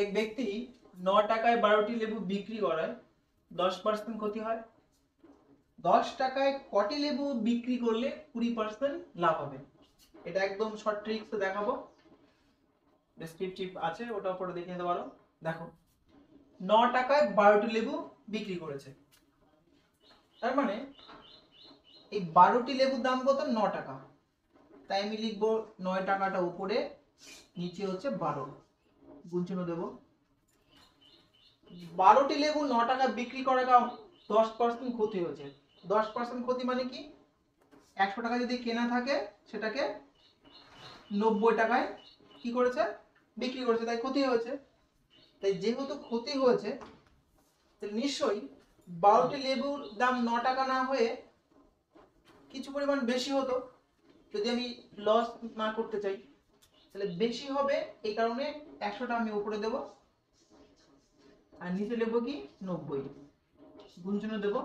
এক ব্যক্তি 9 টাকায় 12টি লেবু বিক্রি করায় 10% ক্ষতি হয়। 10 টাকায় কটি লেবু বিক্রি করলে 20% লাভ হবে? এটা একদম শর্ট ট্রিক্স দেখাবো, ডেসক্রিপটিভ আছে, ওটা পরে দেখে নিতে পারো। দেখো, 9 টাকায় 12টি লেবু বিক্রি করেছে, তার মানে এই 12টি লেবুর দাম কত? 9 টাকা। তাই আমি লিখবো 9 টাকাটা উপরে, নিচে হচ্ছে 12, গুণ চিহ্ন দেবো। 12টি লেবু 9 টাকা বিক্রি করার কারণ 10% ক্ষতি হয়েছে। 10% ক্ষতি মানে কি? 100 টাকা যদি কেনা থাকে সেটাকে 90 টাকায় কি করেছে? বিক্রি করেছে, তাই ক্ষতি হয়েছে। তাই যেহেতু ক্ষতি হয়েছে, তাহলে নিশ্চয়ই 12টি লেবুর দাম 9 টাকা না হয়ে কিছু পরিমাণ বেশি হতো। যদি আমি লস না করতে চাই তাহলে বেশি হবে, এই কারণে 100টা আমি উপরে দেব আর নিচে লিখবো কি 90, গুণ চিহ্ন দেব।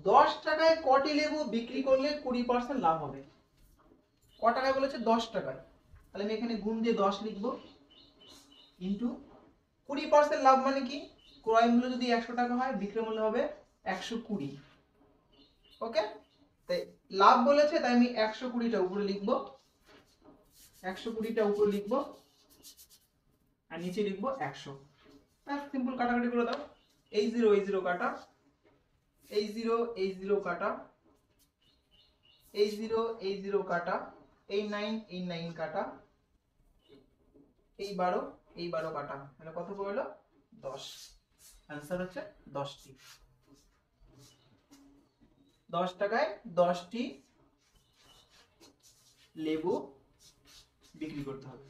10 টাকায় কটি লেবু বিক্রি করলে 20% লাভ হবে? ক টাকায় বলেছে? 10 টাকায়, তাহলে আমি এখানে গুণ দিয়ে 10 লিখবো, ইনটু 20% লাভ মানে কি? ক্রয় মূল্য যদি 100 টাকা হয়, বিক্রয় মূল্য হবে 120। ওকে, তাই লাভ বলেছে, তাই আমি 120টা উপরে লিখবো, 120টা উপরে লিখবো আর নিচে লিখবো 100। সিম্পল কাটাকাটি করে দাও, এই 0 এই 0 কাটা, এই 0 এই 0 কাটা, এই 0 এই 0 কাটা, এই 9 এই 9 কাটা, এই 12 এই 12 কাটা, তাহলে কত পড়লো? 10। आंसर হচ্ছে 10টি। 10 টাকায় 10টি লেবু বিক্রি করতে হবে।